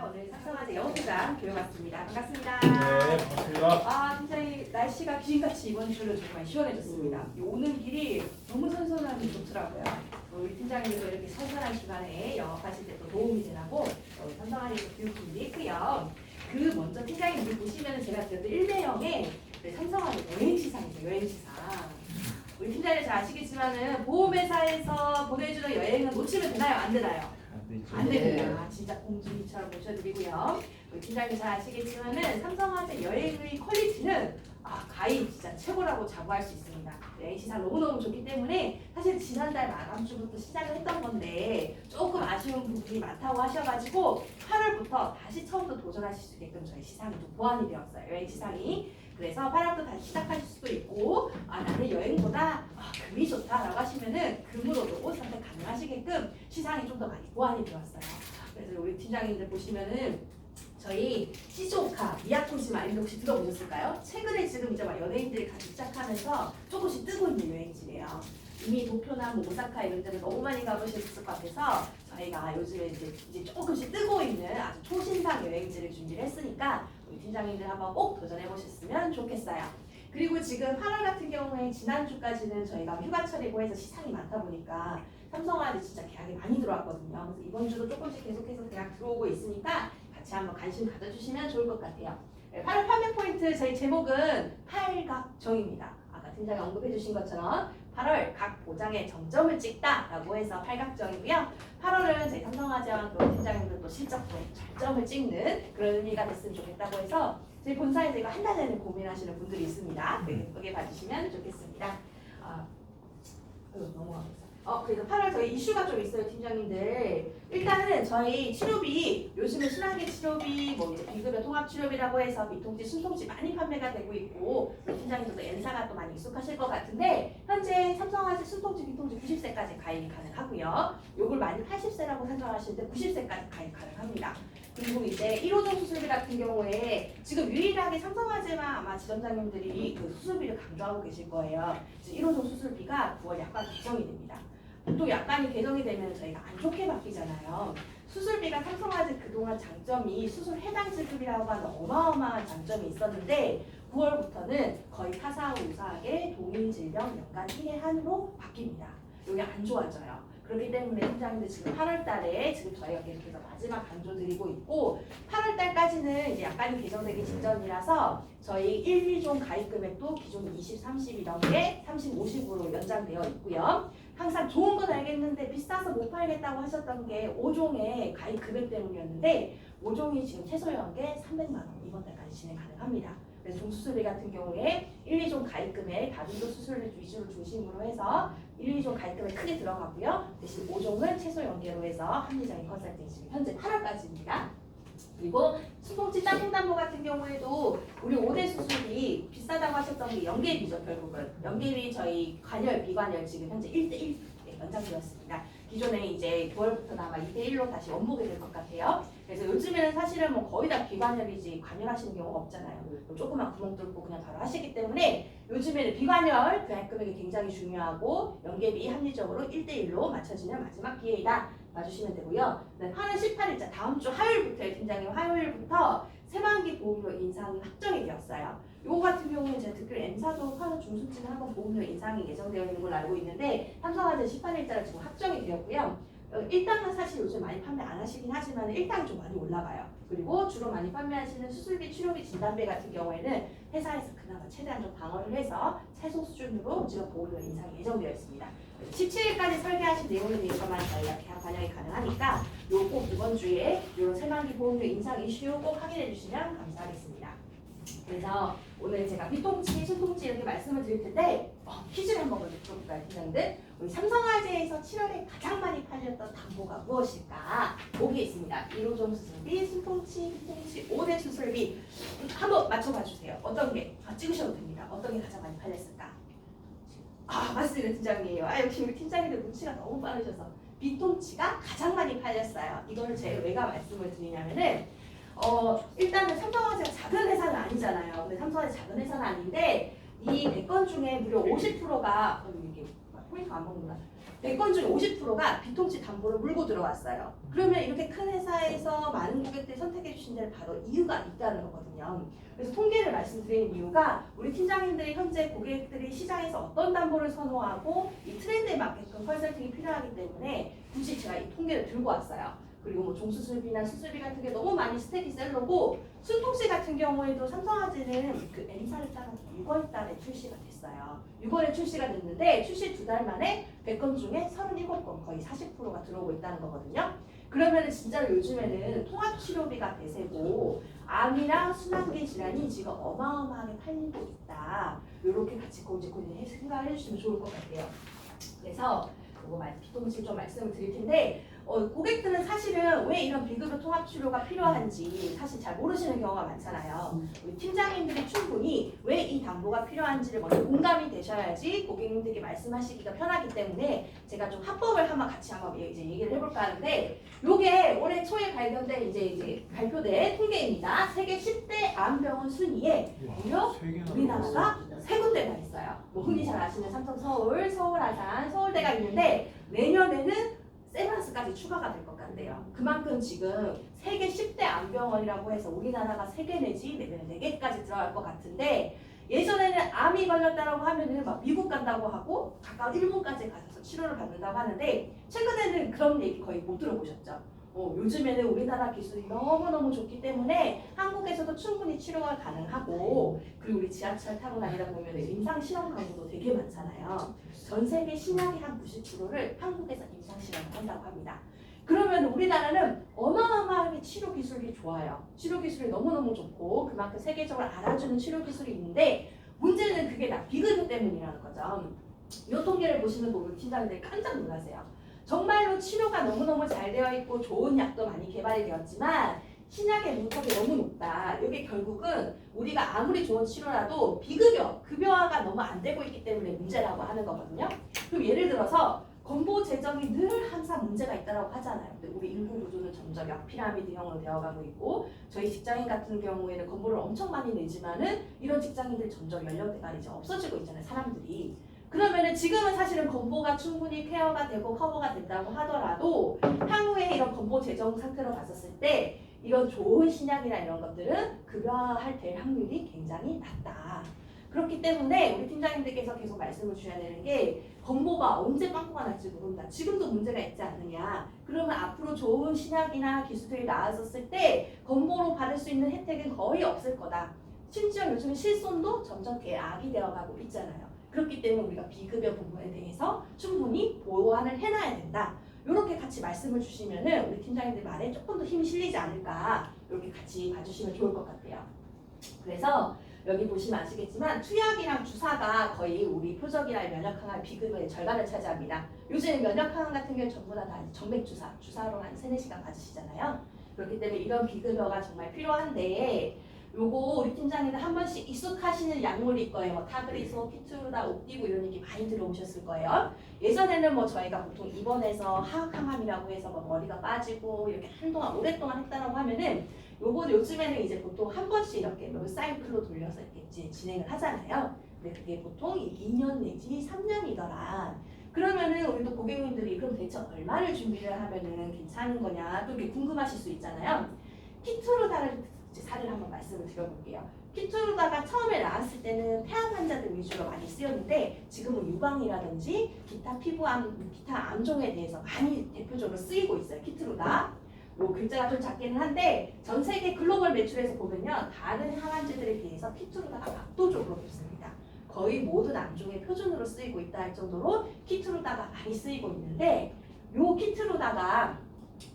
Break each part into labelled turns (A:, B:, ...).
A: 오늘 삼성화재 영어부장 교육 왔습니다. 반갑습니다.
B: 네, 반갑습니다.
A: 굉장히 날씨가 귀신같이 이번 주는 정말 시원해졌습니다. 이 오는 길이 너무 선선하니 좋더라고요. 우리 팀장님도 이렇게 선선한 시간에 영업하실 때 또 도움이 되라고 삼성화재 교육 준비했고요. 그 먼저 팀장님 보시면 제가 그래도 1대0에 삼성화재 여행시상이죠. 여행시상. 우리 팀장님 잘 아시겠지만은 보험회사에서 보내주는 여행은 놓치면 되나요? 안 되나요? 안 됩니다. 진짜 공주님처럼 모셔드리고요. 우리 팀장님 잘 아시겠지만은 삼성화재 여행의 퀄리티는 가히 진짜 최고라고 자부할 수 있습니다. 여행 시상 너무너무 좋기 때문에 사실 지난달 마감주부터 시작을 했던 건데 조금 아쉬운 부분이 많다고 하셔가지고 8월부터 다시 처음부터 도전하실 수 있게끔 저희 시상이 좀 보완이 되었어요. 여행 시상이. 그래서 8월부터 다시 시작하실 수도 있고 나는 여행보다 금이 좋다라고 하시면은 금으로도 선택 가능하시게끔 시상이 좀 더 많이 보완이 되었어요. 그래서 우리 팀장님들 보시면은 저희 시조카, 미야코시마 이런 거 혹시 들어보셨을까요? 최근에 지금 이제 막 연예인들이 가기 시작하면서 조금씩 뜨고 있는 여행지래요. 이미 도쿄나 오사카 이런 데는 너무 많이 가보셨을 것 같아서 저희가 요즘에 이제 조금씩 뜨고 있는 아주 초신상 여행지를 준비를 했으니까 우리 팀장님들 한번 꼭 도전해 보셨으면 좋겠어요. 그리고 지금 8월 같은 경우에 지난주까지는 저희가 휴가철이고 해서 시상이 많다 보니까 삼성화재 진짜 계약이 많이 들어왔거든요. 그래서 이번 주도 조금씩 계속해서 계약 들어오고 있으니까 같이 한번 관심 가져주시면 좋을 것 같아요. 8월 판매 포인트 저희 제목은 팔각정입니다. 아까 팀장이 언급해 주신 것처럼 8월 각 보장에 정점을 찍다라고 해서 팔각정이고요. 8월은 저희 삼성화재와 또 팀장님들 또 실적도 절정을 찍는 그런 의미가 됐으면 좋겠다고 해서 저희 본사에서 이거 한 달 내내 고민하시는 분들이 있습니다. 예쁘게 봐주시면 좋겠습니다. 넘어가겠습니다. 그래서 8월 저희 이슈가 좀 있어요, 팀장님들. 일단은 저희 치료비, 요즘에 순환계 치료비, 비급여 통합치료비라고 해서 비통지, 순통지 많이 판매가 되고 있고, 팀장님들도 N사가 또 많이 익숙하실 것 같은데, 현재 삼성화재 순통지, 비통지 90세까지 가입이 가능하고요. 요걸 많이 80세라고 산정하실 때 90세까지 가입 가능합니다. 그리고 이제 1호종 수술비 같은 경우에 지금 유일하게 삼성화재만 아마 지점장님들이 그 수술비를 강조하고 계실 거예요. 1호종 수술비가 9월 약관 개정이 됩니다. 보통 약관이 개정이 되면 저희가 안 좋게 바뀌잖아요. 수술비가 삼성화재 그동안 장점이 수술 해당 지급이라고 하는 어마어마한 장점이 있었는데 9월부터는 거의 타사하고 유사하게 동일질병 연간 1회 한으로 바뀝니다. 이게 안 좋아져요. 그렇기 때문에 팀장님들 지금 8월 달에 지금 저희가 계속해서 마지막 강조드리고 있고 8월 달까지는 이제 약관이 개정되기 직전이라서 저희 1, 2종 가입 금액도 기존 20, 30 이런 게 30, 50으로 연장되어 있고요. 항상 좋은 건 알겠는데 비싸서 못 팔겠다고 하셨던 게 5종의 가입 금액 때문이었는데 5종이 지금 최소 연계 300만 원 이번 달까지 진행 가능합니다. 그래서 종수술비 같은 경우에 1, 2종 가입 금액 다빈도 수술 위주를 중심으로 해서 1, 2종 가입 금액 크게 들어가고요. 대신 5종은 최소 연계로 해서 합리적인 컨설팅 지금 현재 8월까지입니다. 그리고 수통치 땅콩담보 같은 경우에도 우리 5대 수술이 비싸다고 하셨던 게 연계비죠. 결국은 연계비 저희 관열, 비관열 지금 현재 1대1 연장되었습니다. 기존에 이제 9월부터는 아마 2대1로 다시 원보게 될 것 같아요. 그래서 요즘에는 사실은 거의 다 비관열이지 관열하시는 경우가 없잖아요. 조그만 구멍 뚫고 그냥 바로 하시기 때문에 요즘에는 비관열 계약 금액이 굉장히 중요하고 연계비 합리적으로 1대1로 맞춰지는 마지막 기회이다. 봐주시면 되고요. 8월 18일자 다음 주 화요일부터요. 팀장님 화요일부터 새만기 보험료 인상이 확정이 되었어요. 요거 같은 경우는 제가 듣기로 N사도 8월 중순쯤에 한번 보험료 인상이 예정되어 있는 걸로 알고 있는데 삼성화재 18일자가 지금 확정이 되었고요. 일당은 사실 요즘 많이 판매 안 하시긴 하지만 일당이 좀 많이 올라가요. 그리고 주로 많이 판매하시는 수술비, 치료비, 진단비 같은 경우에는 회사에서 그나마 최대한 좀 방어를 해서 최소 수준으로 지금 보험료 인상이 예정되어 있습니다. 17일까지 설계하신 내용에 대해서만 저희가 계약 반영이 가능하니까 요거 꼭 이번 주에 이런 새만기 보험료 인상 이슈 꼭 확인해 주시면 감사하겠습니다. 그래서 오늘 제가 비통치, 순통치 이렇게 말씀을 드릴 텐데 퀴즈를 한번 먼저 풀어볼까요, 팀장님들? 우리 삼성화재에서 7월에 가장 많이 팔렸던 담보가 무엇일까? 보기 있습니다. 1호종 수술비, 순통치, 비통치, 5대 수술비 한번 맞춰봐 주세요. 어떤 게? 찍으셔도 됩니다. 어떤 게 가장 많이 팔렸을까? 맞습니다, 팀장님. 역시 우리 팀장님들 눈치가 너무 빠르셔서 비통치가 가장 많이 팔렸어요. 이걸 제가 왜 말씀을 드리냐면은 일단은 삼성화재가 작은 회사는 아니잖아요. 근데 삼성화재 작은 회사는 아닌데 이 100건 중에 무려 50%가 이게 포인트가 안 먹는구나. 100건 중에 50%가 비통치 담보를 물고 들어왔어요. 그러면 이렇게 큰 회사에서 많은 고객들이 선택해 주신 데는 바로 이유가 있다는 거거든요. 그래서 통계를 말씀드리는 이유가 우리 팀장님들이 현재 고객들이 시장에서 어떤 담보를 선호하고 이 트렌드에 맞게끔 컨설팅이 필요하기 때문에 굳이 제가 이 통계를 들고 왔어요. 그리고 뭐 종수술비나 수술비 같은 게 너무 많이 스테디셀러고 순통씨 같은 경우에도 삼성화재는 그 M사를 따라서 6월 달에 출시가 됐어요. 6월에 출시가 됐는데 출시 2달 만에 100건 중에 37건 거의 40%가 들어오고 있다는 거거든요. 그러면 진짜로 요즘에는 통합치료비가 대세고 암이랑 순환계 질환이 지금 어마어마하게 팔리고 있다. 이렇게 같이 고민해 생각을 해주시면 좋을 것 같아요. 그래서 그거 비통치 좀 말씀을 드릴 텐데 고객들은 사실은 왜 이런 비급여 통합 치료가 필요한지 사실 잘 모르시는 경우가 많잖아요. 우리 팀장님들이 충분히 왜 이 담보가 필요한지를 먼저 공감이 되셔야지 고객님들께 말씀하시기가 편하기 때문에 제가 좀 합법을 같이 한번 이제 얘기를 해볼까 하는데 요게 올해 초에 발견된 이제 발표된 통계입니다. 세계 10대 암병원 순위에 무려 우리나라가 3군데가 있어요. 뭐 흔히 잘 아시는 삼성 서울, 서울 아산, 서울대가 있는데 내년에는 세브란스까지 추가가 될 것 같네요. 그만큼 지금 세계 10대 암병원이라고 해서 우리나라가 3개 내지 내년에 4개까지 들어갈 것 같은데 예전에는 암이 걸렸다고 하면은 막 미국 간다고 하고 가까운 일본까지 가서 치료를 받는다고 하는데 최근에는 그런 얘기 거의 못 들어보셨죠? 요즘에는 우리나라 기술이 너무너무 좋기 때문에 한국에서도 충분히 치료가 가능하고 그리고 우리 지하철 타고 다니다 보면 임상 실험 광고도 되게 많잖아요. 전 세계 신약의 한 90%를 한국에서 임상 실험을 한다고 합니다. 그러면 우리나라는 어마어마하게 치료 기술이 좋아요. 치료 기술이 너무너무 좋고 그만큼 세계적으로 알아주는 치료 기술이 있는데 문제는 그게 다 비급여 때문이라는 거죠. 이 통계를 보시는 우리 팀장님들이 깜짝 놀라세요. 정말로 치료가 너무너무 잘 되어 있고 좋은 약도 많이 개발이 되었지만 신약의 문턱이 너무 높다. 이게 결국은 우리가 아무리 좋은 치료라도 비급여, 급여화가 너무 안 되고 있기 때문에 문제라고 하는 거거든요. 그럼 예를 들어서 건보 재정이 늘 항상 문제가 있다고 하잖아요. 근데 우리 인구 구조는 점점 역피라미드형으로 되어가고 있고 저희 직장인 같은 경우에는 건보를 엄청 많이 내지만은 이런 직장인들 점점 연령대가 이제 없어지고 있잖아요. 사람들이. 그러면은 지금은 사실은 건보가 충분히 케어가 되고 커버가 된다고 하더라도 향후에 이런 건보 재정 상태로 봤었을 때 이런 좋은 신약이나 이런 것들은 급여화할 될 확률이 굉장히 낮다. 그렇기 때문에 우리 팀장님들께서 계속 말씀을 주셔야 되는 게 건보가 언제 빵꾸가 날지 모른다. 지금도 문제가 있지 않느냐. 그러면 앞으로 좋은 신약이나 기술들이 나왔었을 때 건보로 받을 수 있는 혜택은 거의 없을 거다. 심지어 요즘 실손도 점점 대악이 되어가고 있잖아요. 그렇기 때문에 우리가 비급여 부분에 대해서 충분히 보완을 해놔야 된다. 이렇게 같이 말씀을 주시면은 우리 팀장님들 말에 조금 더 힘이 실리지 않을까 이렇게 같이 봐주시면 좋을 것 같아요. 그래서 여기 보시면 아시겠지만 투약이랑 주사가 거의 우리 표적이나 면역항암 비급여의 절반을 차지합니다. 요즘 면역항암 같은 경우는 전부 다 정맥주사, 주사로 한 3-4시간 받으시잖아요. 그렇기 때문에 이런 비급여가 정말 필요한데 요거 우리 팀장님들 한 번씩 익숙하시는 약물일 거예요. 뭐 타그리소, 키투르다, 옵디고 이런 얘기 많이 들어오셨을 거예요. 예전에는 뭐 저희가 보통 입원해서 하악항암이라고 해서 뭐 머리가 빠지고 이렇게 한동안 오랫동안 했다라고 하면은 요거 요즘에는 이제 보통 한 번씩 이렇게 몇 사이클로 돌려서 이렇게 이제 진행을 하잖아요. 근데 그게 보통 2년 내지 3년이더라. 그러면은 우리도 고객님들이 그럼 대체 얼마를 준비를 하면은 괜찮은 거냐 또 이렇게 궁금하실 수 있잖아요. 키투르다를 사례를 한번 말씀을 드려볼게요. 키투르다가 처음에 나왔을 때는 폐암 환자들 위주로 많이 쓰였는데 지금은 유방이라든지 기타 피부암, 기타 암종에 대해서 많이 대표적으로 쓰이고 있어요. 키투르다. 뭐 글자가 좀 작기는 한데 전 세계 글로벌 매출에서 보면요. 다른 항암제들에 비해서 키투르다가 압도적으로 높습니다. 거의 모든 암종의 표준으로 쓰이고 있다 할 정도로 키투르다가 많이 쓰이고 있는데 요 키투르다가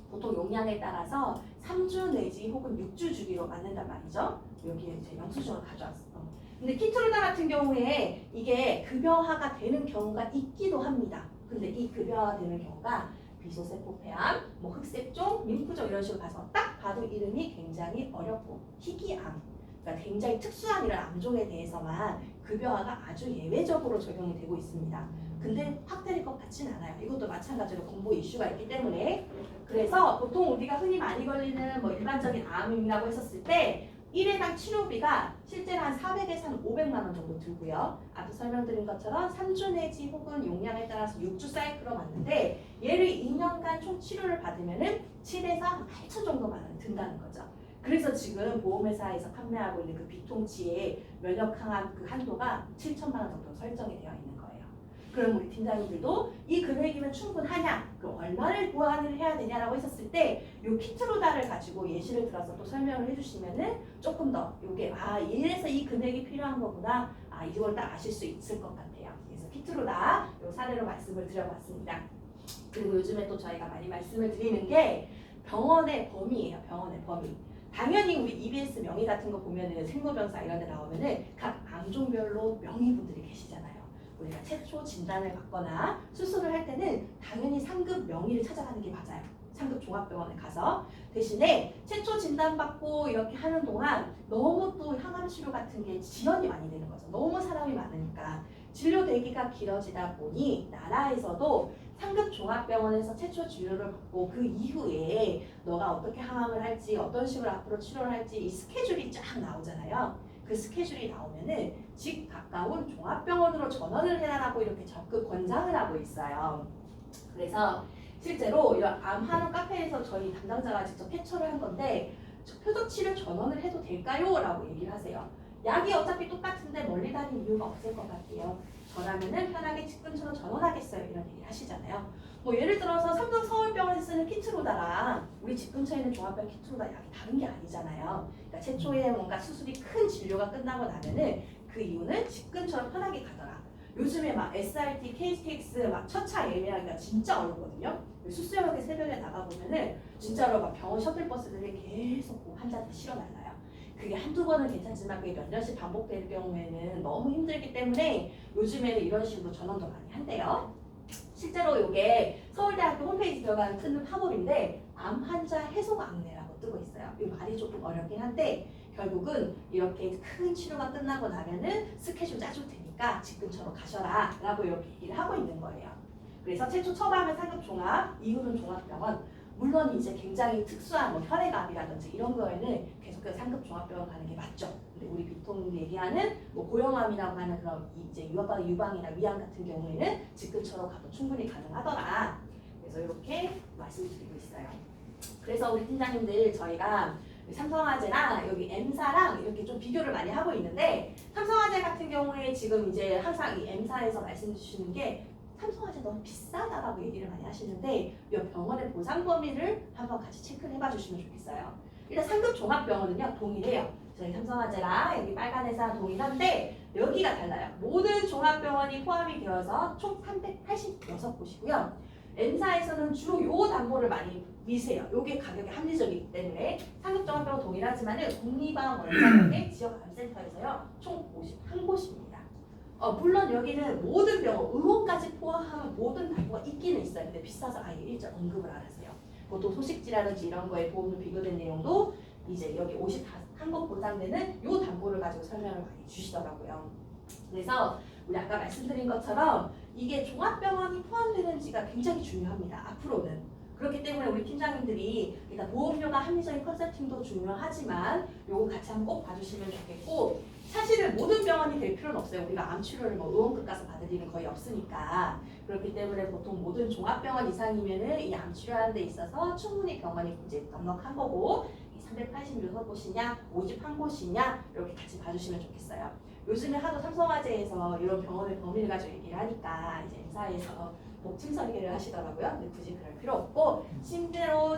A: 보통 용량에 따라서 3주 내지 혹은 6주 주기로 맞는단 말이죠. 여기에 제 영수증을 가져왔어. 근데 키투르다 같은 경우에 이게 급여화가 되는 경우가 있기도 합니다. 근데 이 급여화가 되는 경우가 비소세포폐암, 뭐 흑색종, 림프종 이런 식으로 봐서 딱 봐도 이름이 굉장히 어렵고 희귀암, 그러니까 굉장히 특수한 이런 암종에 대해서만 급여화가 아주 예외적으로 적용이 되고 있습니다. 근데 확 될 것 같진 않아요. 이것도 마찬가지로 공보 이슈가 있기 때문에 그래서 보통 우리가 흔히 많이 걸리는 뭐 일반적인 암이라고 했었을 때 1회당 치료비가 실제로 한 400에서 한 500만 원 정도 들고요. 앞서 설명드린 것처럼 3주 내지 혹은 용량에 따라서 6주 사이클로 맞는데 얘를 2년간 총 치료를 받으면은 7에서 한 8천 정도만 원 든다는 거죠. 그래서 지금 보험회사에서 판매하고 있는 그 비통치의 면역 항암 그 한도가 7천만 원 정도 설정이 되어 있는 거예요. 그럼 우리 팀장님들도 이 금액이면 충분하냐? 그럼 얼마를 보완을 해야 되냐라고 했었을 때 이 키트로다를 가지고 예시를 들어서 또 설명을 해주시면은 조금 더 이게 이래서 이 금액이 필요한 거구나. 이걸 딱 아실 수 있을 것 같아요. 그래서 키트로다 이 사례로 말씀을 드려봤습니다. 그리고 요즘에 또 저희가 많이 말씀을 드리는 게 병원의 범위예요. 병원의 범위. 당연히 우리 EBS 명의 같은 거 보면은 생로병사 이런 데 나오면은 각 암종별로 명의분들이 계시잖아요. 우리가 최초 진단을 받거나 수술을 할 때는 당연히 상급 명의를 찾아가는 게 맞아요. 상급 종합병원에 가서 대신에 최초 진단받고 이렇게 하는 동안 너무 또 항암 치료 같은 게 지연이 많이 되는 거죠. 너무 사람이 많으니까 진료 대기가 길어지다 보니 나라에서도 상급 종합병원에서 최초 진료를 받고 그 이후에 너가 어떻게 항암을 할지 어떤 식으로 앞으로 치료를 할지 이 스케줄이 쫙 나오잖아요. 그 스케줄이 나오면은 집 가까운 종합병원으로 전원을 해라라고 이렇게 적극 권장을 하고 있어요. 그래서 실제로 이런 암한원 카페에서 저희 담당자가 직접 캡처를 한 건데 표적치료 전원을 해도 될까요? 라고 얘기를 하세요. 약이 어차피 똑같은데 멀리 다닐 이유가 없을 것 같아요. 저라면은 편하게 집 근처로 전원하겠어요. 이런 얘기를 하시잖아요. 뭐 예를 들어서 삼성 서울병원에서 쓰는 키트로다랑 우리 집 근처에 있는 종합병 키트로다 약이 다른 게 아니잖아요. 그러니까 최초에 뭔가 수술이 큰 진료가 끝나고 나면은 그 이유는 집 근처로 편하게 가더라. 요즘에 막 SRT, KTX 막 첫차 예매하기가 진짜 어렵거든요. 수수역에 새벽에 나가보면은 진짜로 막 병원 셔틀버스들이 계속 그 환자한테 실어날라요. 그게 한두 번은 괜찮지만 그게 몇 년씩 반복될 경우에는 너무 힘들기 때문에 요즘에는 이런 식으로 전원도 많이 한대요. 실제로 이게 서울대학교 홈페이지 들어가는 큰 화물인데 암 환자 해송 안내라고 뜨고 있어요. 이 말이 조금 어렵긴 한데 결국은 이렇게 큰 치료가 끝나고 나면은 스케줄 짜줄 테니까 집 근처로 가셔라 라고 이렇게 얘기를 하고 있는 거예요. 그래서 최초 처방은 상급 종합, 이후는 종합병원. 물론 이제 굉장히 특수한 뭐 혈액암이라든지 이런 거에는 계속해서 상급 종합병원 가는 게 맞죠. 근데 우리 비통 얘기하는 뭐 고형암이라고 하는 그런 이제 유방이나 위암 같은 경우에는 집 근처로 가도 충분히 가능하더라. 그래서 이렇게 말씀드리고 있어요. 그래서 우리 팀장님들 저희가 삼성화재랑 여기 M사랑 이렇게 좀 비교를 많이 하고 있는데 삼성화재 같은 경우에 지금 이제 항상 이 M사에서 말씀 주시는 게 삼성화재 너무 비싸다라고 얘기를 많이 하시는데 이 병원의 보상 범위를 한번 같이 체크를 해봐 주시면 좋겠어요. 일단 상급 종합병원은요 동일해요. 저희 삼성화재랑 여기 빨간 회사 동일한데 여기가 달라요. 모든 종합병원이 포함이 되어서 총 386곳이고요. M사에서는 주로 요 담보를 많이 미세요. 요게 가격이 합리적이기 때문에 상급 종합병원 동일하지만은 국립암 원장역의 지역암센터에서요 총 51곳입니다. 물론 여기는 모든 병원, 의원까지 포함하면 모든 담보가 있기는 있어요. 근데 비싸서 아예 일절 언급을 안 하세요. 보통 소식지라든지 이런 거에 보험료 비교된 내용도 이제 여기 51곳 보장되는 요 담보를 가지고 설명을 많이 주시더라고요. 그래서 우리 아까 말씀드린 것처럼 이게 종합병원이 포함되는지가 굉장히 중요합니다. 앞으로는. 그렇기 때문에 우리 팀장님들이 일단 보험료가 합리적인 컨설팅도 중요하지만 요거 같이 한번 꼭 봐주시면 좋겠고 사실은 모든 병원이 될 필요는 없어요. 우리가 암 치료를 뭐 의원급 가서 받을 일은 거의 없으니까 그렇기 때문에 보통 모든 종합병원 이상이면은 이 암 치료하는 데 있어서 충분히 병원이 이제 넉넉한 거고 386곳이냐 51곳이냐 이렇게 같이 봐주시면 좋겠어요. 요즘에 하도 삼성화재에서 이런 병원의 범위를 가지고 얘기를 하니까 이제 M사에서 복층 설계를 하시더라고요. 근데 굳이 그럴 필요 없고 실제로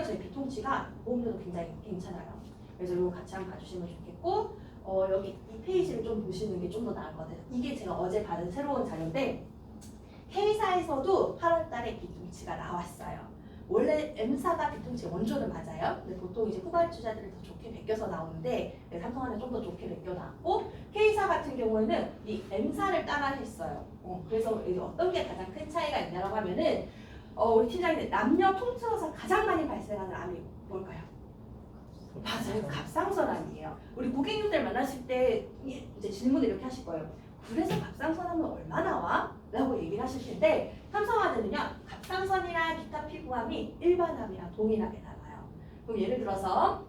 A: 저희 비통치가 보험료도 굉장히 괜찮아요. 그래서 이거 같이 한번 봐주시면 좋겠고 여기 이 페이지를 좀 보시는 게 좀 더 나을 것 같아요. 이게 제가 어제 받은 새로운 자료인데 K사에서도 8월 달에 비통치가 나왔어요. 원래 M사가 비통치 원조는 맞아요. 근데 보통 이제 후발주자들을 더 좋게 베껴서 나오는데 삼성화는 좀 더 좋게 베껴 나왔고 K사 같은 경우에는 이 M사를 따라 했어요. 그래서 이게 어떤 게 가장 큰 차이가 있냐고 하면은 우리 팀장님 남녀 통틀어서 가장 많이 발생하는 암이 뭘까요? 맞아요. 갑상선암이에요. 우리 고객님들 만나실 때 이제 질문을 이렇게 하실 거예요. 그래서 갑상선암은 얼마나 와? 라고 얘기를 하실 텐데 삼성화재는요. 갑상선이나 기타 피부암이 일반암이랑 동일하게 나와요. 그럼 예를 들어서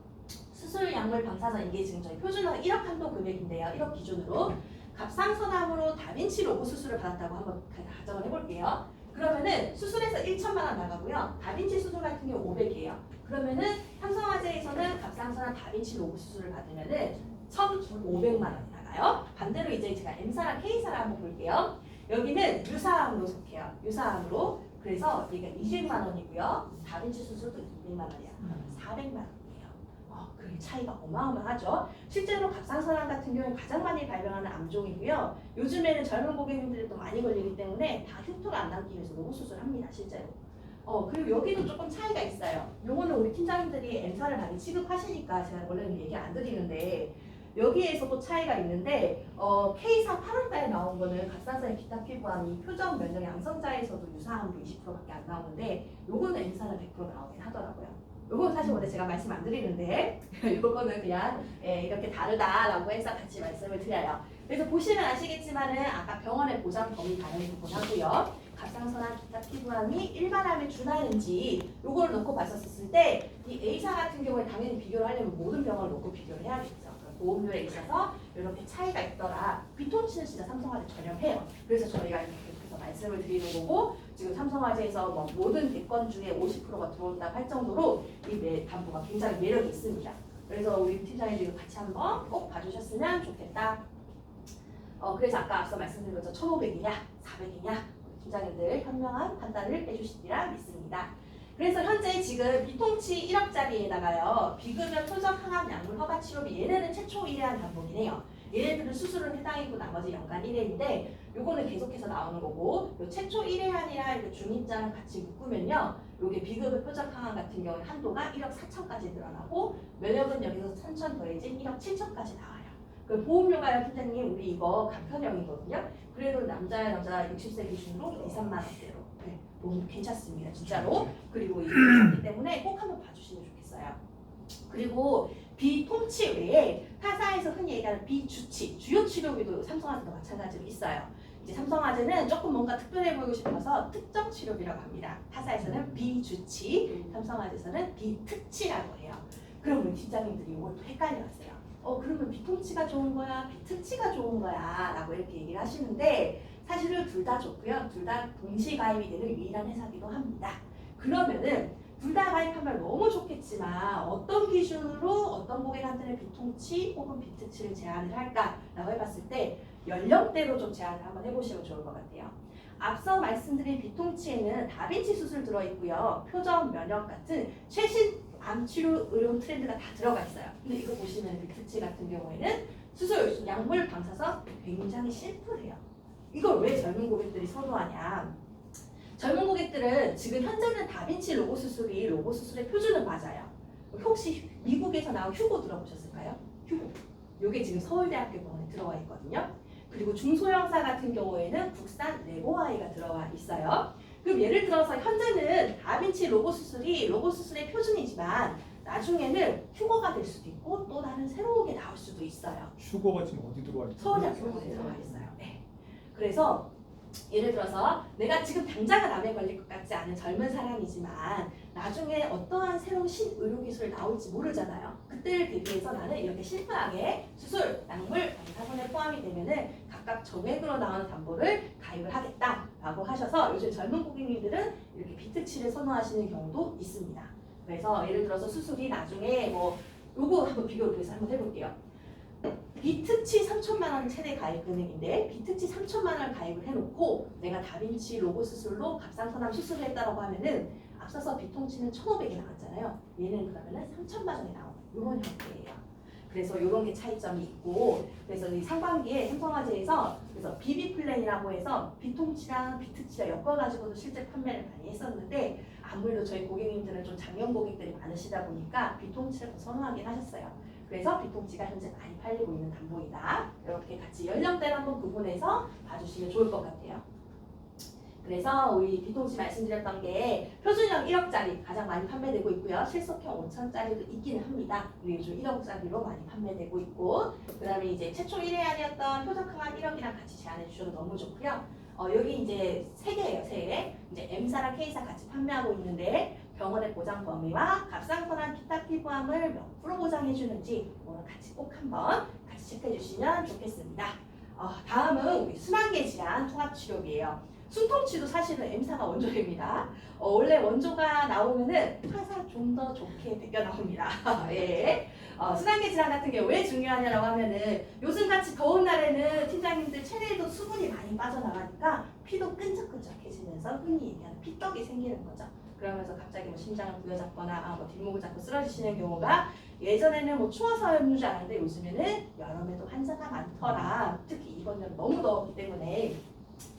A: 수술 약물 방사선 이게 지금 저희 표준화 1억 한도 금액인데요. 1억 기준으로 갑상선암으로 다빈치 로봇 수술을 받았다고 한번 가정을 해볼게요. 그러면은 수술에서 1천만 원 나가고요. 다빈치 수술 같은 경우 500이에요. 그러면은 삼성화재에서는 갑상선암 다빈치 로봇 수술을 받으면은 1,500만 원이 나가요. 반대로 이제 제가 M사랑 K사랑 한번 볼게요. 여기는 유사암으로 속해요. 유사암으로. 그래서 얘가 200만 원이고요. 다빈치 수술도 200만 원이야. 400만 원이에요. 그 차이가 어마어마하죠. 실제로 갑상선암 같은 경우는 가장 많이 발병하는 암종이고요. 요즘에는 젊은 고객님들이 또 많이 걸리기 때문에 다 흉터가 안 남기 위해서 로봇 수술합니다. 실제로. 그리고 여기도 조금 차이가 있어요. 요거는 우리 팀장님들이 M사를 많이 취급하시니까 제가 원래는 얘기 안 드리는데 여기에서도 차이가 있는데 K사 8월달에 나온 거는 갑상선의 기타 피부암이 표적 면역 양성자에서도 유사암으로 20%밖에 안 나오는데 요거는 M사는 100% 나오긴 하더라고요. 요건 사실 원래 제가 말씀 안 드리는데 요거는 그냥 이렇게 다르다라고 해서 같이 말씀을 드려요. 그래서 보시면 아시겠지만은 아까 병원의 보상 범위 당연히 구분하고요. 갑상선암 기타 피부암이 일반암에 준하는지 요걸 놓고 봤었을 때 이 A사 같은 경우에 당연히 비교를 하려면 모든 병원을 놓고 비교를 해야겠죠. 보험료에 있어서 이렇게 차이가 있더라. 비통치는 진짜 삼성화재 전염해요. 그래서 저희가 이렇게 계속해서 말씀을 드리는 거고 지금 삼성화재에서 뭐 모든 대건 중에 50%가 들어온다고 할 정도로 이 담보가 굉장히 매력이 있습니다. 그래서 우리 팀장님들이 같이 한번 꼭 봐주셨으면 좋겠다. 그래서 아까 앞서 말씀드린 것처럼 1,500이냐 400이냐 팀장님들 현명한 판단을 해주시리라 믿습니다. 그래서 현재 지금 비통치 1억짜리에다가요 비급여 표적 항암 약물 허가 치료비 얘네는 최초 1회한 담보이네요. 얘네들은 수술은 해당이고 나머지 연간 1회인데 요거는 계속해서 나오는 거고 요 최초 1회한이랑 이렇게 중입자랑 같이 묶으면요 요게 비급여 표적 항암 같은 경우에 한도가 1억 4천까지 늘어나고 면역은 여기서 3천 더해진 1억 7천까지 나와요. 그 보험료가요 팀장님 우리 이거 간편형이거든요. 그래도 남자 60세 기준으로 2, 3만 원대로 보험 괜찮습니다 진짜로. 그리고 이게 그렇기 때문에 꼭 한번 봐주시면 좋겠어요. 그리고 비통치 외에 타사에서 흔히 얘기하는 비주치 주요 치료비도 삼성화재도 마찬가지로 있어요. 이제 삼성화재는 조금 뭔가 특별해 보이고 싶어서 특정 치료비라고 합니다. 타사에서는 비주치, 삼성화재에서는 비특치라고 해요. 그럼 우리 팀장님들이 이걸 또 헷갈려하세요. 그러면 비통치가 좋은 거야, 비특치가 좋은 거야 라고 이렇게 얘기를 하시는데 사실은 둘 다 좋고요. 둘 다 동시 가입이 되는 유일한 회사기도 합니다. 그러면은 둘 다 가입하면 너무 좋겠지만 어떤 기준으로 어떤 고객한테는 비통치 혹은 비특치를 제한을 할까라고 해봤을 때 연령대로 좀 제한을 한번 해보시면 좋을 것 같아요. 앞서 말씀드린 비통치에는 다빈치 수술 들어있고요. 표적 면역 같은 최신 암치료 의료 트렌드가 다 들어가 있어요. 근데 이거 보시면 비특치 같은 경우에는 수술, 약물 방사선 굉장히 심플해요. 이걸 왜 젊은 고객들이 선호하냐? 젊은 고객들은 지금 현재는 다빈치 로봇 수술이 로봇 수술의 표준은 맞아요. 혹시 미국에서 나온 휴고 들어보셨을까요? 휴고. 이게 지금 서울대학교 병원에 들어와 있거든요. 그리고 중소형사 같은 경우에는 국산 레고아이가 들어와 있어요. 그럼 예를 들어서 현재는 다빈치 로봇 수술이 로봇 수술의 표준이지만 나중에는 휴고가 될 수도 있고 또 다른 새로운 게 나올 수도 있어요.
B: 휴고가 지금 어디 들어와 있죠?
A: 서울대학교 병원에 들어와 있어요. 네. 그래서 예를 들어서 내가 지금 당장은 암에 걸릴 것 같지 않은 젊은 사람이지만 나중에 어떠한 새로운 신의료기술이 나올지 모르잖아요. 그때를 대비해서 나는 이렇게 심플하게 수술, 약물, 방사선에 포함이 되면은 각각 정액으로 나오는 담보를 가입을 하겠다라고 하셔서 요즘 젊은 고객님들은 이렇게 비특치를 선호하시는 경우도 있습니다. 그래서 예를 들어서 수술이 나중에 뭐 요거 한번 비교를 해서 한번 해볼게요. 비특치 3천만 원 최대 가입 금액인데 비특치 3천만 원을 가입을 해놓고 내가 다빈치 로봇 수술로 갑상선암 수술을 했다고 하면은 앞서서 비통치는 1,500이 나왔잖아요. 얘는 그러면은 3천만 원이 나오는 이런 형태예요. 그래서 이런 게 차이점이 있고 그래서 이 상반기에 삼성화재에서 그래서 비비 플랜이라고 해서 비통치랑 비특치랑 엮어가지고도 실제 판매를 많이 했었는데 아무래도 저희 고객님들은 좀 장년 고객들이 많으시다 보니까 비통치를 더 선호하긴 하셨어요. 그래서 비통치가 현재 많이 팔리고 있는 담보이다. 이렇게 같이 연령대를 한번 구분해서 봐주시면 좋을 것 같아요. 그래서 우리 비통치 말씀드렸던 게 표준형 1억짜리 가장 많이 판매되고 있고요. 실속형 5천짜리도 있기는 합니다. 우리 요즘 1억짜리로 많이 판매되고 있고 그 다음에 이제 최초 1회안이었던 표적항암 1억이랑 같이 제안해 주셔도 너무 좋고요. 여기 이제 3개예요. 3개. 이제 M사랑 K사 같이 판매하고 있는데 병원의 보장 범위와 값상선한 기타 피부암을 몇 프로 보장해주는지 오늘 같이 꼭 한번 같이 체크해 주시면 좋겠습니다. 다음은 우리 순환계 질환 통합치료비예요. 숨통치도 사실은 M사가 원조입니다. 원래 원조가 나오면은 화사 좀 더 좋게 베껴 나옵니다. 예. 순환계 질환 같은 게 왜 중요하냐라고 하면은 요즘같이 더운 날에는 팀장님들 체내에도 수분이 많이 빠져나가니까 피도 끈적끈적해지면서 흔히 얘기하는 피떡이 생기는 거죠. 그러면서 갑자기 뭐 심장을 부여잡거나 뭐 뒷목을 잡고 쓰러지시는 경우가 예전에는 뭐 추워서였는 줄 알았는데 요즘에는 여름에도 환자가 많더라. 특히 이번 여름 너무 더웠기 때문에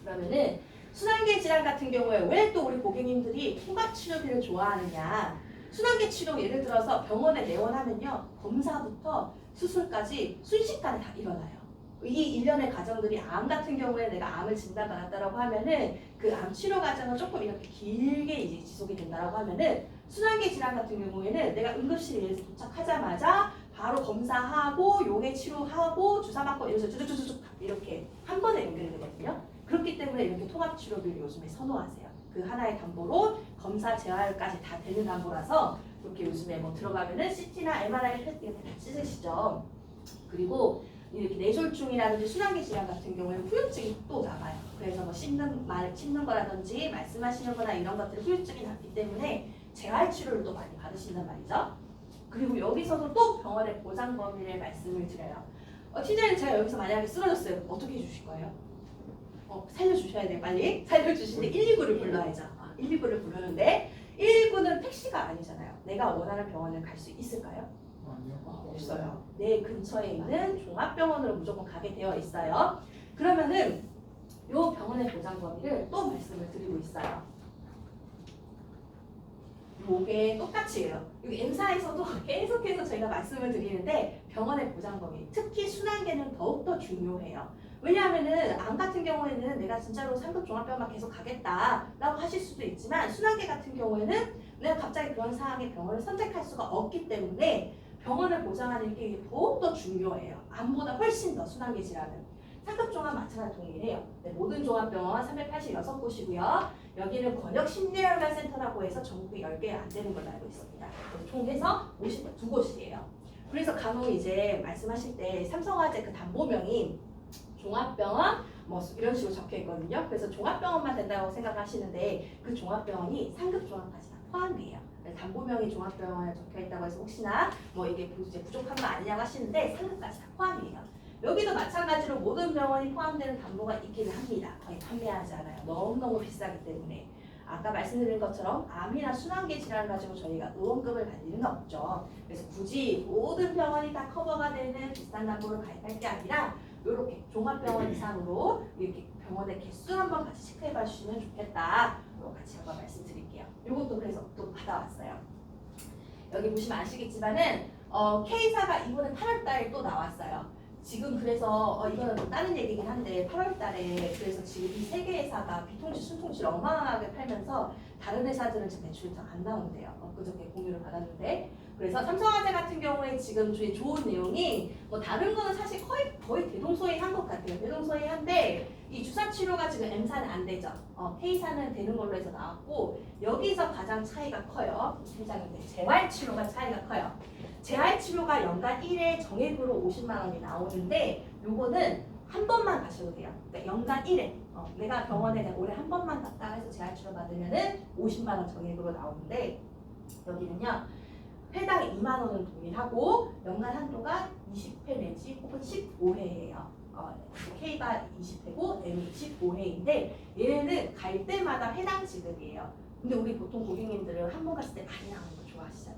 A: 그러면은 순환계 질환 같은 경우에 왜 또 우리 고객님들이 통합치료비를 좋아하느냐. 순환계 치료 예를 들어서 병원에 내원하면요. 검사부터 수술까지 순식간에 다 일어나요. 이 일련의 과정들이 암 같은 경우에 내가 암을 진단받았다라고 하면은 그 암 치료 과정은 조금 이렇게 길게 이제 지속이 된다라고 하면은 순환계 질환 같은 경우에는 내가 응급실에 도착하자마자 바로 검사하고 용해 치료하고 주사 맞고 이래서 쭉쭉쭉쭉 이렇게 한 번에 연결이 되거든요. 그렇기 때문에 이렇게 통합 치료비를 요즘에 선호하세요. 그 하나의 담보로 검사 재활까지 다 되는 담보라서 이렇게 요즘에 뭐 들어가면은 CT나 MRI 이렇게 다 찢으시죠. 그리고 이렇게 뇌졸중이라든지 순환계 질환 같은 경우에 후유증이 또 나가요. 그래서 뭐 씹는 거라든지 말씀하시는 거나 이런 것들 후유증이 났기 때문에 재활 치료를 또 많이 받으신단 말이죠. 그리고 여기서도 또 병원의 보장 범위를 말씀을 드려요. 팀장님 제가 여기서 만약에 쓰러졌어요. 어떻게 해주실 거예요? 살려주셔야 돼요. 빨리 살려주시는데 119를 불러야죠. 119를 부르는데 119는 택시가 아니잖아요. 내가 원하는 병원을 갈 수 있을까요?
B: 아니요.
A: 없어요. 내 근처에 있는 종합병원으로 무조건 가게 되어 있어요. 그러면은 이 병원의 보장 범위를 또 말씀을 드리고 있어요. 요게 똑같이 해요. 여기 M사에서도 계속해서 저희가 말씀을 드리는데 병원의 보장 범위, 특히 순환계는 더욱더 중요해요. 왜냐하면은 암 같은 경우에는 내가 진짜로 상급 종합병원만 계속 가겠다라고 하실 수도 있지만 순환계 같은 경우에는 내가 갑자기 그런 상황에 병원을 선택할 수가 없기 때문에 병원을 보장하는 게 더욱더 중요해요. 암보다 훨씬 더 순환계 질환은. 상급 종합 마찬가지 동일해요. 네, 모든 종합병원 386곳이고요. 여기는 권역심리혈관센터라고 해서 전국에 10개 안 되는 걸로 알고 있습니다. 총 해서 52곳이에요. 그래서 간혹 이제 말씀하실 때 삼성화재 그 담보명이 종합병원 뭐 이런 식으로 적혀 있거든요. 그래서 종합병원만 된다고 생각하시는데 그 종합병원이 상급 종합까지 다 포함이에요. 담보명이 종합병원에 적혀 있다고 해서 혹시나 뭐 이게 부족한 거 아니냐고 하시는데 상급까지 다 포함이에요. 여기도 마찬가지로 모든 병원이 포함되는 담보가 있기는 합니다. 거의 판매하지 않아요. 너무너무 비싸기 때문에. 아까 말씀드린 것처럼 암이나 순환계 질환 가지고 저희가 의원급을 받을 일은 없죠. 그래서 굳이 모든 병원이 다 커버가 되는 비싼 담보를 가입할 게 아니라 이렇게 종합병원 이상으로 이렇게 병원의 개수 한번 같이 체크해 봐 주시면 좋겠다. 같이 한번 말씀드릴게요. 이것도 그래서 또 받아왔어요. 여기 보시면 아시겠지만은 K사가 이번에 8월 달에 또 나왔어요. 지금 그래서 이거는 좀 다른 얘기긴 한데 8월 달에 그래서 지금 이 세 개 회사가 비통치, 순통치를 어마어마하게 팔면서 다른 회사들은 지금 매출이 더 안 나온대요. 그저께 공유를 받았는데 그래서 삼성화재 같은 경우에 지금 저희 좋은 내용이 뭐 다른 거는 사실 거의 대동소이한 것 같아요. 대동소이한데 이 주사 치료가 지금 M사는 안 되죠. K사는 되는 걸로 해서 나왔고 여기서 가장 차이가 커요. 팀장님들 재활 치료가 차이가 커요. 재활 치료가 연간 1회 정액으로 50만 원이 나오는데 요거는 한 번만 가셔도 돼요. 그러니까 연간 1회. 내가 병원에 올해 한 번만 갔다 해서 재활 치료 받으면은 50만 원 정액으로 나오는데 여기는요. 회당 2만 원은 동일하고 연간 한도가 20회 내지 혹은 15회예요. K가 20회고 M이 15회인데 얘는 갈 때마다 회당 지급이에요. 근데 우리 보통 고객님들은 한 번 갔을 때 많이 나오는 거 좋아하시잖아요.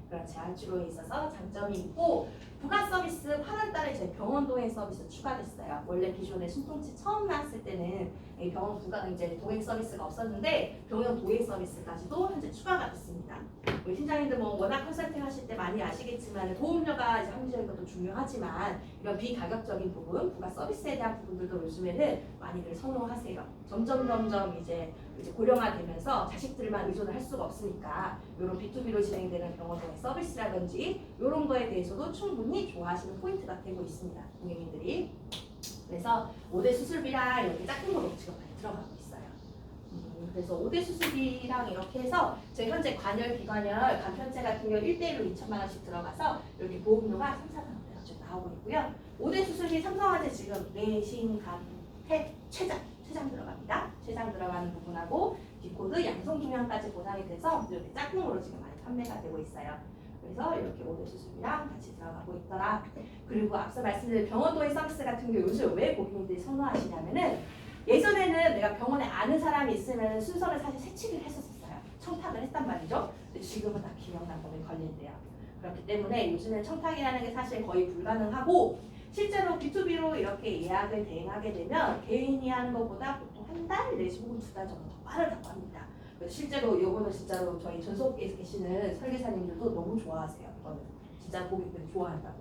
A: 그런 재활 치료에 있어서 장점이 있고 부가 서비스 8월 달에 저희 병원 동행 서비스 추가됐어요. 원래 기존에 숨통치 처음 나왔을 때는 병원 부가 이제 동행 서비스가 없었는데 병원 동행 서비스까지도 현재 추가가 됐습니다. 우리 팀장님들 뭐 워낙 컨설팅 하실 때 많이 아시겠지만 보험료가 이제 합리적인 것도 중요하지만 이런 비가격적인 부분, 부가 서비스에 대한 부분들도 요즘에는 많이들 선호하세요. 점점 이제 고령화되면서 자식들만 의존을 할 수가 없으니까 이런 B2B로 진행되는 병원 동행 서비스라든지 이런 거에 대해서도 충분히 좋아하시는 포인트가 되고 있습니다. 고객님들이. 그래서 5대 수술비랑 이렇게 작은 거로 지금 많이 들어가고 있어요. 그래서 5대 수술비랑 이렇게 해서 저희 현재 관열, 비관열, 간편제 같은 경우 1대1로 2천만 원씩 들어가서 이렇게 보험료가 3, 4만 원대가 좀 나오고 있고요. 5대 수술비 삼성화재 지금 내신, 간, 폐, 췌장 들어갑니다. 췌장 들어가는 부분하고 디코드, 양성 종양까지 보상이 돼서 이렇게 짝꿍으로 지금 많이 판매가 되고 있어요. 그래서 이렇게 5대 수술비랑 같이 들어가고 있더라. 그리고 앞서 말씀드린 병원도의 서비스 같은 경우 요즘 왜 고객님들이 선호하시냐면은 예전에는 내가 병원에 아는 사람이 있으면 순서를 사실 세치를 했었어요. 청탁을 했단 말이죠. 근데 지금은 다 김영란법에 걸린대요. 그렇기 때문에 요즘엔 청탁이라는 게 사실 거의 불가능하고 실제로 B2B로 이렇게 예약을 대행하게 되면 개인이 하는 것보다 보통 한 달 내지 혹은 2달 정도 더 빠르다고 합니다. 그래서 실제로 이거는 진짜로 저희 전속기에서 계시는 설계사님들도 너무 좋아하세요. 이거는 진짜 고객들이 좋아한다고.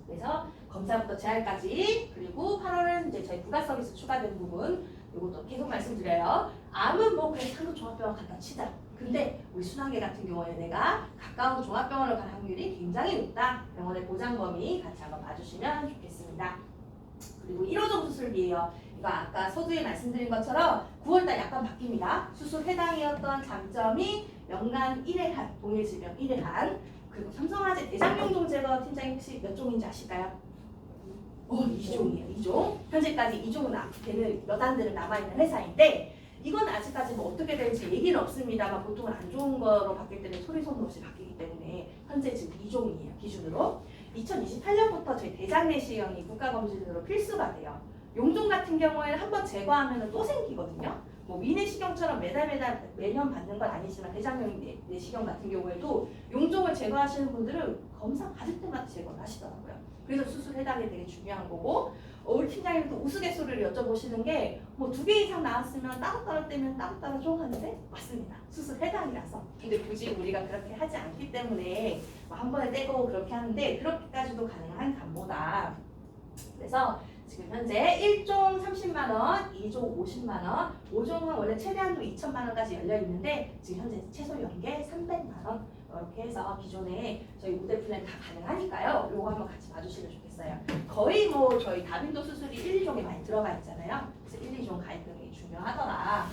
A: 그래서 검사부터 재활까지 그리고 8월은 이제 저희 부가 서비스 추가된 부분 이것도 계속 말씀드려요. 암은 뭐 그냥 상급 종합병원 갔다 치자. 근데 우리 순환계 같은 경우에 내가 가까운 종합병원을 갈 확률이 굉장히 높다. 병원의 보장 범위 같이 한번 봐주시면 좋겠습니다. 그리고 1호종 수술비예요. 이거 아까 서두에 말씀드린 것처럼 9월달 약간 바뀝니다. 수술 해당이었던 장점이 연간 1회 한, 동일 질병 1회 한, 그리고 삼성화재 대장용종 제거 팀장님 혹시 몇 종인지 아실까요? 2종이에요. 2종. 현재까지 2종은 되는 여단들은 남아있는 회사인데 이건 아직까지 뭐 어떻게 될지 얘기는 없습니다만 보통은 안 좋은 거로 바뀔 때는 소리 소문 없이 바뀌기 때문에 현재 지금 2종이에요. 기준으로. 2028년부터 저희 대장 내시경이 국가검진으로 필수가 돼요. 용종 같은 경우에는 한번 제거하면 또 생기거든요. 뭐 위내시경처럼 매년 받는 건 아니지만 대장용 내시경 같은 경우에도 용종을 제거하시는 분들은 검사 받을 때마다 제거를 하시더라고요. 그래서 수술 해당이 되게 중요한 거고 우리 팀장님도 우스갯소리를 여쭤보시는 게 뭐 2개 이상 나왔으면 따로따로 떼면 따로따로 좀 하는데 맞습니다. 수술 해당이라서. 근데 굳이 우리가 그렇게 하지 않기 때문에 뭐 한 번에 떼고 그렇게 하는데 그렇게까지도 가능한 간보다. 그래서 지금 현재 1종 30만 원, 2종 50만 원, 5종은 원래 최대한도 2천만 원까지 열려 있는데 지금 현재 최소 연계 300만 원 이렇게 해서 기존에 저희 무대 플랜 다 가능하니까요. 요거 한번 같이 봐주시면 좋겠어요. 거의 뭐 저희 다빈도 수술이 1, 2종에 많이 들어가 있잖아요. 그래서 1, 2종 가입금이 중요하더라.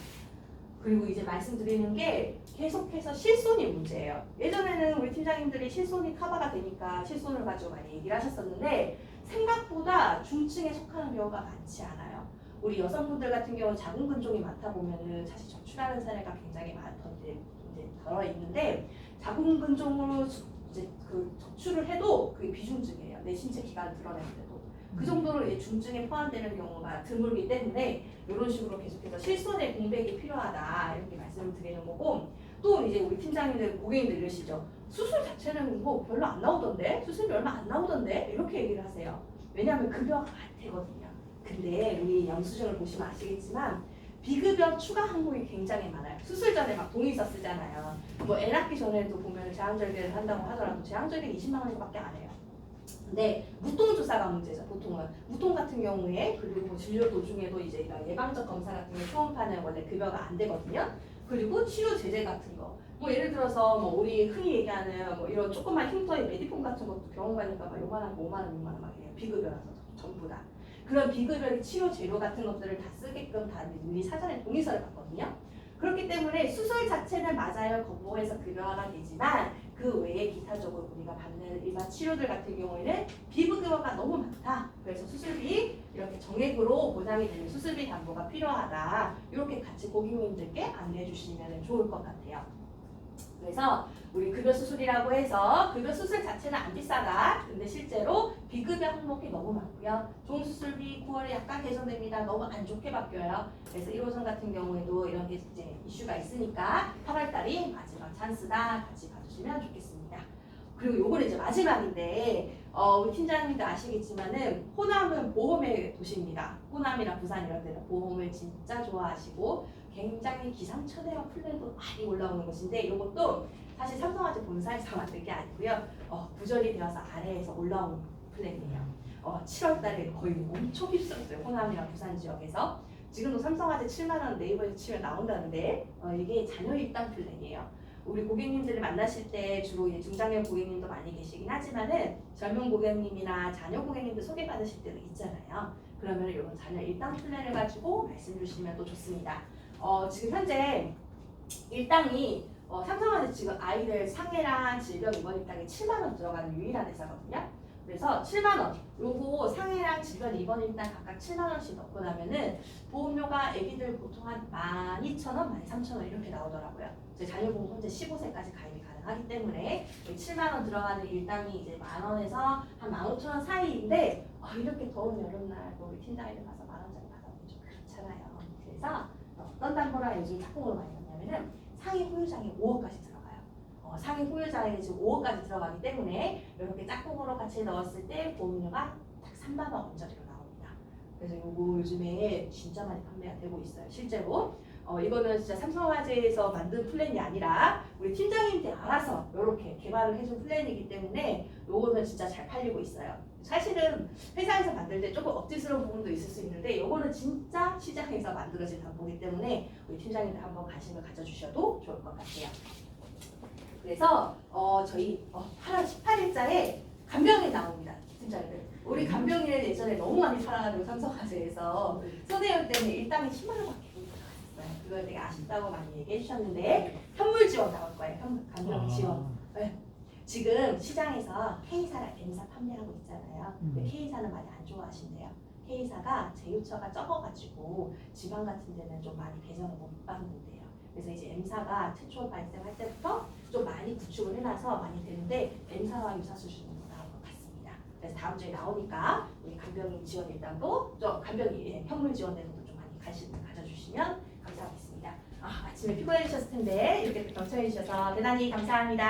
A: 그리고 이제 말씀드리는 게 계속해서 실손이 문제예요. 예전에는 우리 팀장님들이 실손이 커버가 되니까 실손을 가지고 많이 얘기를 하셨었는데 생각보다 중증에 속하는 경우가 많지 않아요. 우리 여성분들 같은 경우 자궁근종이 많다 보면은 사실 적출하는 사례가 굉장히 많던데 이제 덜어 있는데 자궁근종으로 이제 그 적출을 해도 그게 비중증이에요. 내 신체 기관을 드러내는데도 그 정도로 이제 중증에 포함되는 경우가 드물기 때문에 이런 식으로 계속해서 실손의 공백이 필요하다 이렇게 말씀을 드리는 거고 또 이제 우리 팀장님들 고객님들 이러시죠. 수술 자체는 뭐 별로 안 나오던데 수술이 얼마 안 나오던데 이렇게 얘기를 하세요. 왜냐하면 급여가 안 되거든요. 근데 우리 영수증을 보시면 아시겠지만 비급여 추가 항목이 굉장히 많아요. 수술 전에 막 동의서 쓰잖아요. 뭐 애 낳기 전에도 보면 제왕절개를 한다고 하더라도 제왕절개는 20만 원밖에 안 해요. 근데 무통주사가 문제죠. 보통은 무통 같은 경우에 그리고 진료 도중에도 이제 이런 예방적 검사 같은 게 초음파는 원래 급여가 안 되거든요. 그리고 치료 제재 같은 거. 뭐 예를 들어서 뭐 우리 흔히 얘기하는 뭐 이런 조그만 흉터의 메디폼 같은 것도 병원 가니까 막 요만한 거 5만 원, 6만 원 막 해요. 비급여라서 전부 다. 그런 비급여의 치료 재료 같은 것들을 다 쓰게끔 다 미리 사전에 동의서를 받거든요. 그렇기 때문에 수술 자체는 맞아요. 건보에서 급여가 되지만 그 외에 기타적으로 우리가 받는 일반 치료들 같은 경우에는 비급여가 너무 많다. 그래서 수술비 이렇게 정액으로 보장이 되는 수술비 담보가 필요하다. 이렇게 같이 고객님들께 안내해 주시면 좋을 것 같아요. 그래서 우리 급여 수술이라고 해서 급여 수술 자체는 안 비싸다. 근데 실제로 비급여 항목이 너무 많고요. 종 수술비 9월에 약간 개선됩니다. 너무 안 좋게 바뀌어요. 그래서 1호선 같은 경우에도 이런 게 이제 이슈가 있으니까 8월달이 마지막 찬스다. 같이 봐주시면 좋겠습니다. 그리고 요거는 이제 마지막인데 우리 팀장님도 아시겠지만은 호남은 보험의 도시입니다. 호남이나 부산 이런 데는 보험을 진짜 좋아하시고 굉장히 기상천외와 플랜도 많이 올라오는 곳인데 이것도 사실 삼성화재 본사에서 만든 게 아니고요. 구절이 되어서 아래에서 올라온 플랜이에요. 7월 달에 거의 엄청 휩쓸었어요. 호남이나 부산 지역에서. 지금도 삼성화재 7만 원 네이버에서 치면 나온다는데 이게 자녀 입당 플랜이에요. 우리 고객님들을 만나실 때 주로 이제 중장년 고객님도 많이 계시긴 하지만은 젊은 고객님이나 자녀 고객님들 소개받으실 때도 있잖아요. 그러면 이런 자녀 입당 플랜을 가지고 말씀 주시면 또 좋습니다. 지금 현재 일당이 삼성화재 지금 아이들 상해랑 질병 입원 일당이 7만 원 들어가는 유일한 회사거든요. 그래서 7만 원, 요거 상해랑 질병 입원 일당 각각 7만 원씩 넣고 나면은 보험료가 아기들 보통 한 12,000원, 13,000원 이렇게 나오더라고요. 제 자녀보험 현재 15세까지 가입이 가능하기 때문에 7만 원 들어가는 일당이 이제 만 원에서 한 15,000원 사이인데 이렇게 더운 여름날 우리 팀장님들 가서 만 원짜리 받아보면 좀 그렇잖아요. 그래서 어떤 담보라 요즘 짝꿍으로 많이 넣냐면은 상해 후유장이 5억까지 들어가요. 상해 후유장이 지금 5억까지 들어가기 때문에 이렇게 짝꿍으로 같이 넣었을 때 보험료가 딱 3만 원 언저리로 나옵니다. 그래서 요거 요즘에 진짜 많이 판매가 되고 있어요. 실제로 이거는 진짜 삼성화재에서 만든 플랜이 아니라 우리 팀장님들이 알아서 이렇게 개발을 해준 플랜이기 때문에 요거는 진짜 잘 팔리고 있어요. 사실은 회사에서 만들 때 조금 억지스러운 부분도 있을 수 있는데 요거는 진짜 시장에서 만들어진 담보기 때문에 우리 팀장님들 한번 관심을 가져주셔도 좋을 것 같아요. 그래서 저희 8월 18일자에 간병인 나옵니다. 팀장님들. 우리 간병인을 예전에 너무 많이 팔아가지고 삼성화재에서 손해율 때문에 일당이 10만 원밖에 못 들어갔어요. 그걸 되게 아쉽다고 많이 얘기해 주셨는데 현물 지원 나올 거예요. 간병인 지원. 네. 지금 시장에서 K사랑 M사 판매하고 있잖아요. 근데 K사는 많이 안 좋아하신대요. K사가 제휴처가 적어가지고 지방 같은 데는 좀 많이 배정을 못 받는데요. 그래서 이제 M사가 최초 발생할 때부터 좀 많이 구축을 해놔서 많이 되는데 M사와 유사 수준으로 나올 것 같습니다. 그래서 다음 주에 나오니까 우리 간병인 지원 일당도 간병인 현물 지원되는 것도 좀 많이 관심을 가져주시면 감사하겠습니다. 아침에 피곤해지셨을 텐데 이렇게 경청해 주셔서 대단히 감사합니다.